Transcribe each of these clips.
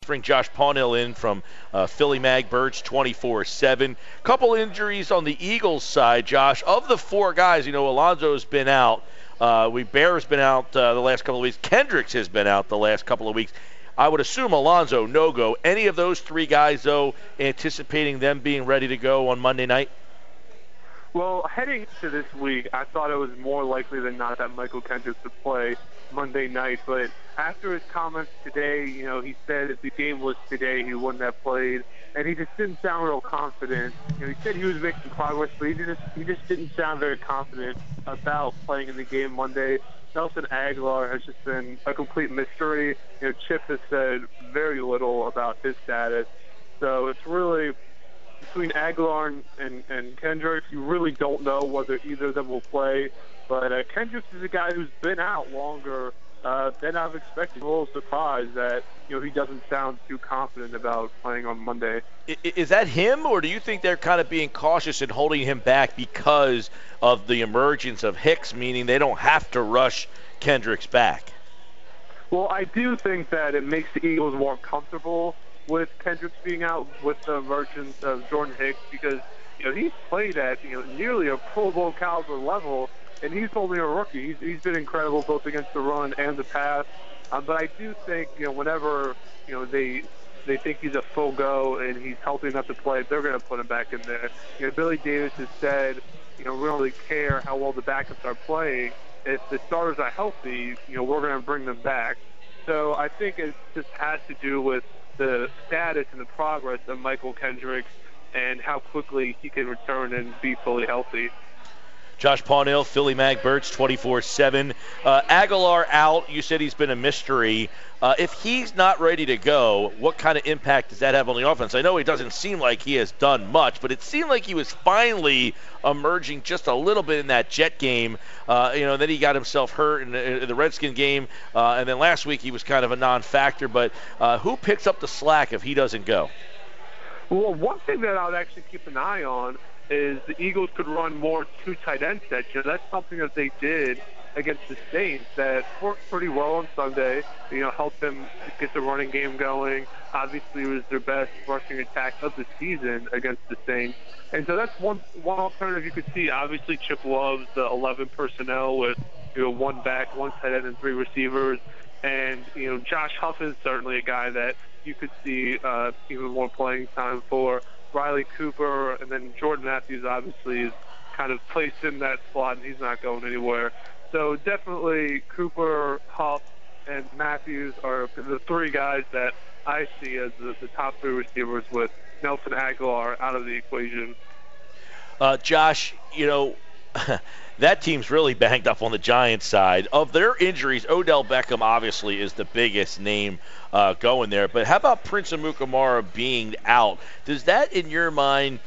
bring Josh Paunil in from Philly Mag Birds 24/7. Couple injuries on the Eagles side, Josh. Of the four guys, Alonzo's been out. Bear's been out the last couple of weeks. Kendricks has been out the last couple of weeks. I would assume Alonzo, no-go. Any of those three guys, though, anticipating them being ready to go on Monday night? Well, heading to this week, I thought it was more likely than not that Michael Kendricks would play Monday night. But after his comments today, he said if the game was today, he wouldn't have played. And he just didn't sound real confident. He said he was making progress, but he just didn't sound very confident about playing in the game Monday. Nelson Aguilar has just been a complete mystery. Chip has said very little about his status. So it's really between Aguilar and Kendricks, you really don't know whether either of them will play. But Kendricks is a guy who's been out longer than I've expected. I'm a little surprised that he doesn't sound too confident about playing on Monday. Is that him, or do you think they're kind of being cautious and holding him back because of the emergence of Hicks, meaning they don't have to rush Kendricks back? Well, I do think that it makes the Eagles more comfortable with Kendricks being out with the emergence of Jordan Hicks because, he's played at, nearly a Pro Bowl caliber level, and he's only a rookie. He's been incredible both against the run and the pass. But I do think, whenever, they think he's a full go and he's healthy enough to play, they're going to put him back in there. Billy Davis has said, we don't really care how well the backups are playing. If the starters are healthy, we're going to bring them back. So I think it just has to do with the status and the progress of Michael Kendricks and how quickly he can return and be fully healthy. Josh Paunil, Philly Mag Birds 24/7. Aguilar out. You said he's been a mystery. If he's not ready to go, what kind of impact does that have on the offense? I know it doesn't seem like he has done much, but it seemed like he was finally emerging just a little bit in that Jet game. Then he got himself hurt in the Redskin game, and then last week he was kind of a non-factor. But who picks up the slack if he doesn't go? Well, one thing that I would actually keep an eye on is the Eagles could run more two tight end sets. That's something that they did against the Saints that worked pretty well on Sunday. Helped them get the running game going. Obviously, it was their best rushing attack of the season against the Saints. And so that's one alternative you could see. Obviously, Chip loves the 11 personnel with one back, one tight end, and three receivers. And Josh Huff is certainly a guy that you could see even more playing time for. Riley Cooper, and then Jordan Matthews obviously is kind of placed in that slot, and he's not going anywhere. So definitely Cooper, Huff, and Matthews are the three guys that I see as the top three receivers with Nelson Aguilar out of the equation. Josh, that team's really banged up on the Giants side. Of their injuries, Odell Beckham obviously is the biggest name going there. But how about Prince Amukamara being out? Does that, in your mind,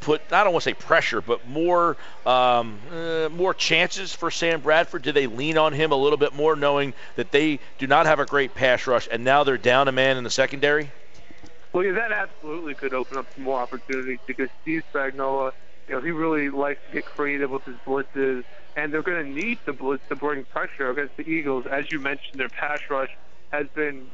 put, I don't want to say pressure, but more chances for Sam Bradford? Do they lean on him a little bit more, knowing that they do not have a great pass rush, and now they're down a man in the secondary? Well, yeah, that absolutely could open up some more opportunities because Steve Spagnuolo, he really likes to get creative with his blitzes, and they're going to need the blitz to bring pressure against the Eagles. As you mentioned, their pass rush has been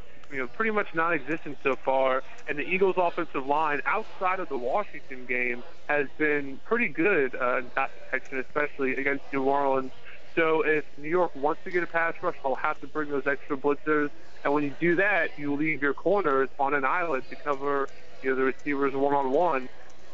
pretty much non-existent so far, and the Eagles' offensive line outside of the Washington game has been pretty good in pass protection, especially against New Orleans. So if New York wants to get a pass rush, they'll have to bring those extra blitzers, and when you do that, you leave your corners on an island to cover the receivers one-on-one.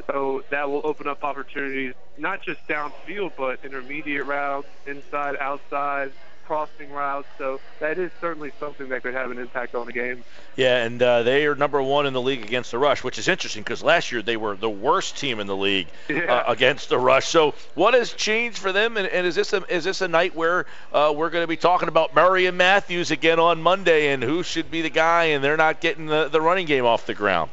So that will open up opportunities, not just downfield, but intermediate routes, inside, outside, crossing routes. So that is certainly something that could have an impact on the game. Yeah, and they are number one in the league against the rush, which is interesting because last year they were the worst team in the league against the rush. So what has changed for them? And is this a night where we're going to be talking about Murray and Matthews again on Monday and who should be the guy, and they're not getting the running game off the ground?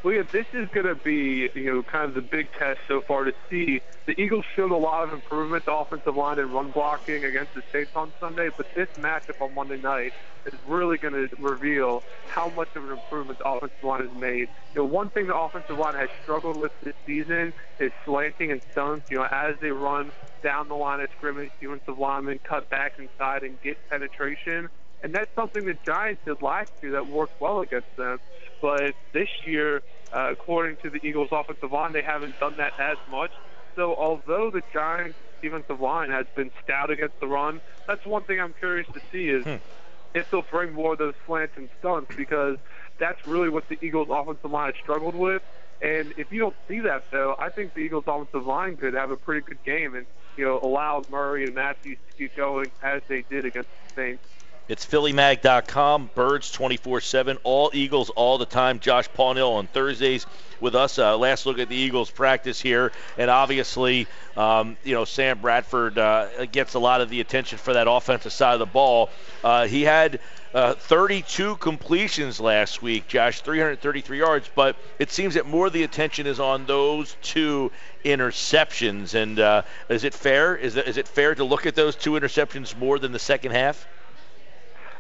Well, yeah, this is going to be, kind of the big test so far to see. The Eagles showed a lot of improvement to offensive line and run blocking against the Saints on Sunday, but this matchup on Monday night is really going to reveal how much of an improvement the offensive line has made. One thing the offensive line has struggled with this season is slanting and stunts. As they run down the line of scrimmage, defensive linemen cut back inside and get penetration. And that's something the Giants did last year that worked well against them. But this year, according to the Eagles' offensive line, they haven't done that as much. So although the Giants' defensive line has been stout against the run, that's one thing I'm curious to see is if they'll bring more of those slants and stunts, because that's really what the Eagles' offensive line has struggled with. And if you don't see that, though, I think the Eagles' offensive line could have a pretty good game and, allow Murray and Matthews to keep going as they did against the Saints. It's PhillyMag.com, Birds 24/7, all Eagles all the time. Josh Paunil on Thursdays with us. Last look at the Eagles practice here, and obviously, Sam Bradford gets a lot of the attention for that offensive side of the ball. He had 32 completions last week, Josh, 333 yards, but it seems that more of the attention is on those 2 interceptions. And is it fair? Is it fair to look at those 2 interceptions more than the second half?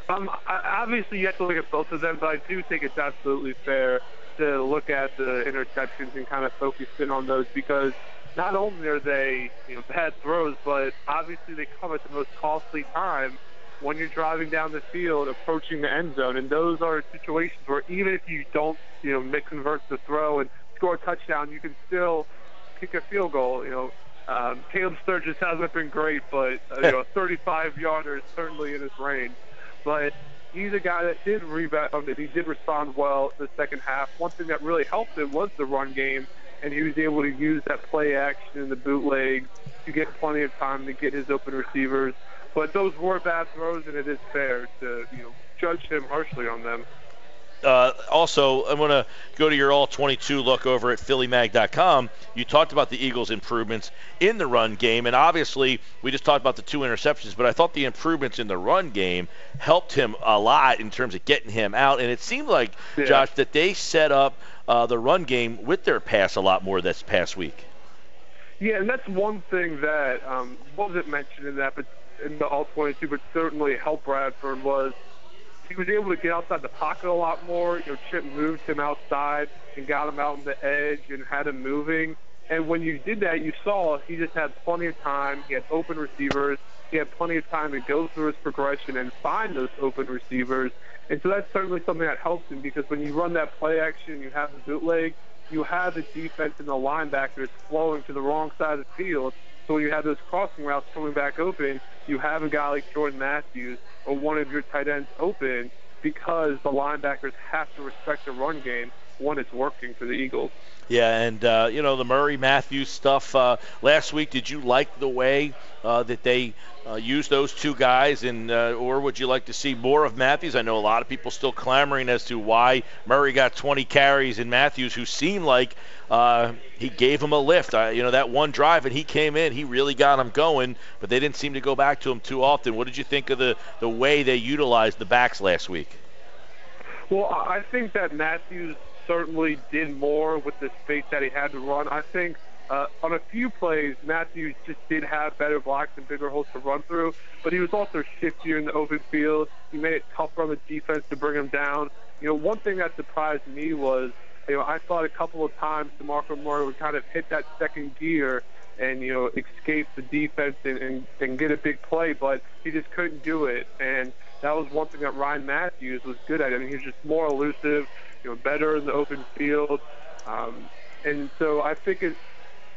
Obviously, you have to look at both of them, but I do think it's absolutely fair to look at the interceptions and kind of focus in on those, because not only are they bad throws, but obviously they come at the most costly time when you're driving down the field approaching the end zone. And those are situations where even if you don't convert the throw and score a touchdown, you can still kick a field goal. Caleb Sturgis hasn't been great, but a 35-yarder is certainly in his range. But he's a guy that did rebound, and he did respond well in the second half. One thing that really helped him was the run game, and he was able to use that play action and the bootleg to get plenty of time to get his open receivers. But those were bad throws, and it is fair to judge him harshly on them. Also, I'm going to go to your all-22 look over at PhillyMag.com. You talked about the Eagles' improvements in the run game, and obviously we just talked about the 2 interceptions, but I thought the improvements in the run game helped him a lot in terms of getting him out, and it seemed like, Josh, that they set up the run game with their pass a lot more this past week. Yeah, and that's one thing that wasn't mentioned in the all-22, but certainly helped Bradford was he was able to get outside the pocket a lot more. Chip moved him outside and got him out on the edge and had him moving. And when you did that, you saw he just had plenty of time. He had open receivers. He had plenty of time to go through his progression and find those open receivers. And so that's certainly something that helps him, because when you run that play action, you have the bootleg, you have the defense and the linebackers flowing to the wrong side of the field. So when you have those crossing routes coming back open, you have a guy like Jordan Matthews or one of your tight ends open, because the linebackers have to respect the run game when it's working for the Eagles. Yeah, and, the Murray-Matthews stuff last week, did you like the way that they used those 2 guys, and or would you like to see more of Matthews? I know a lot of people still clamoring as to why Murray got 20 carries and Matthews, who seemed like he gave him a lift. That one drive, and he came in, he really got him going, but they didn't seem to go back to him too often. What did you think of the way they utilized the backs last week? Well, I think that Matthews certainly did more with the space that he had to run. I think on a few plays, Matthews just did have better blocks and bigger holes to run through, but he was also shiftier in the open field. He made it tougher on the defense to bring him down. One thing that surprised me was, I thought a couple of times DeMarco Murray would kind of hit that second gear and, escape the defense and get a big play, but he just couldn't do it. And that was one thing that Ryan Matthews was good at. I mean, he was just more elusive, better in the open field. And so I think it's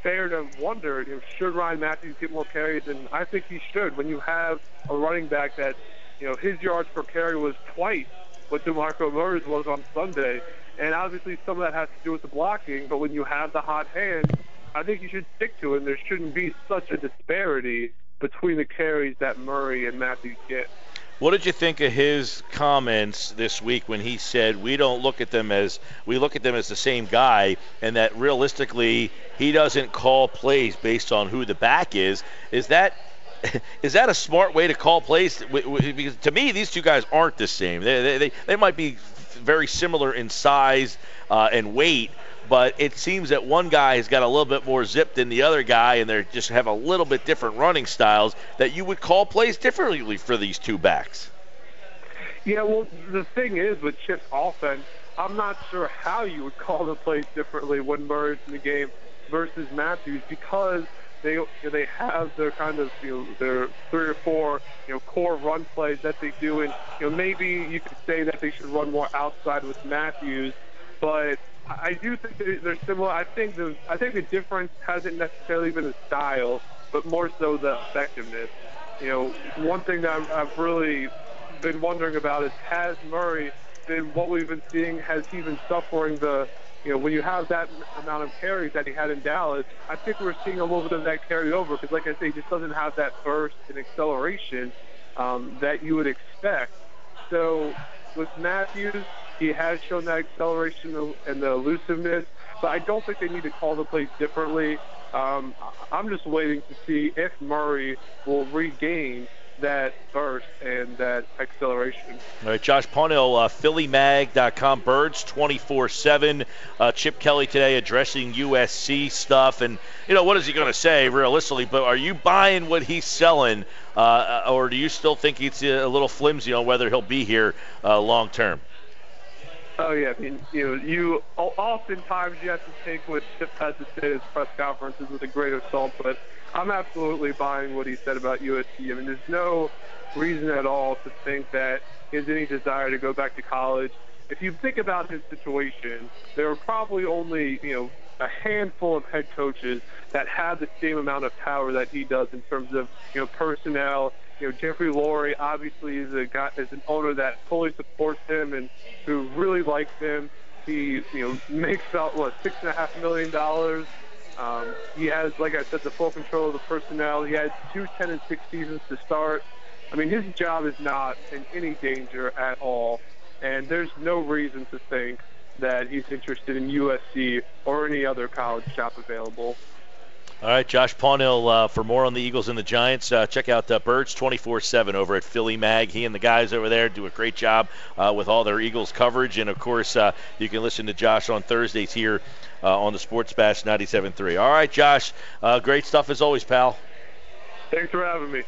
fair to wonder, should Ryan Matthews get more carries? And I think he should. When you have a running back that, his yards per carry was twice what DeMarco Murray's was on Sunday. And obviously some of that has to do with the blocking, but when you have the hot hand, I think you should stick to it, and there shouldn't be such a disparity between the carries that Murray and Matthews get. What did you think of his comments this week when he said we look at them as the same guy, and that realistically he doesn't call plays based on who the back is? Is that a smart way to call plays? Because to me, these 2 guys aren't the same. They might be very similar in size and weight, but it seems that one guy has got a little bit more zip than the other guy, and they just have a little bit different running styles, that you would call plays differently for these 2 backs. Yeah, well, the thing is with Chip's offense, I'm not sure how you would call the plays differently when Murray's in the game versus Matthews, because they have their kind of their 3 or 4 core run plays that they do, and maybe you could say that they should run more outside with Matthews, but I do think that they're similar. I think the difference hasn't necessarily been the style, but more so the effectiveness. One thing that I've really been wondering about is, has Murray been what we've been seeing? Has he been suffering when you have that amount of carries that he had in Dallas? I think we're seeing a little bit of that carry over because, like I say, he just doesn't have that burst and acceleration that you would expect. So with Matthews, he has shown that acceleration and the elusiveness, but I don't think they need to call the plays differently. I'm just waiting to see if Murray will regain that burst and that acceleration. All right, Josh Paunil, PhillyMag.com, Birds 24/7. Chip Kelly today addressing USC stuff, and what is he going to say realistically? But are you buying what he's selling, or do you still think it's a little flimsy on whether he'll be here long term? Oh yeah, I mean, you oftentimes you have to take what Chip has to say at his press conferences with a grain of salt, but I'm absolutely buying what he said about USC. I mean, there's no reason at all to think that he has any desire to go back to college. If you think about his situation, there are probably only, a handful of head coaches that have the same amount of power that he does in terms of, personnel. Jeffrey Lurie obviously is an owner that fully supports him and who really likes him. He, makes about $6.5 million. He has, like I said, the full control of the personnel. He had 2 10-6 seasons to start. I mean, his job is not in any danger at all, and there's no reason to think that he's interested in USC or any other college job available. All right, Josh Paunil, for more on the Eagles and the Giants, check out Birds 24/7 over at Philly Mag. He and the guys over there do a great job with all their Eagles coverage. And, of course, you can listen to Josh on Thursdays here on the Sports Bash 97.3. All right, Josh, great stuff as always, pal. Thanks for having me.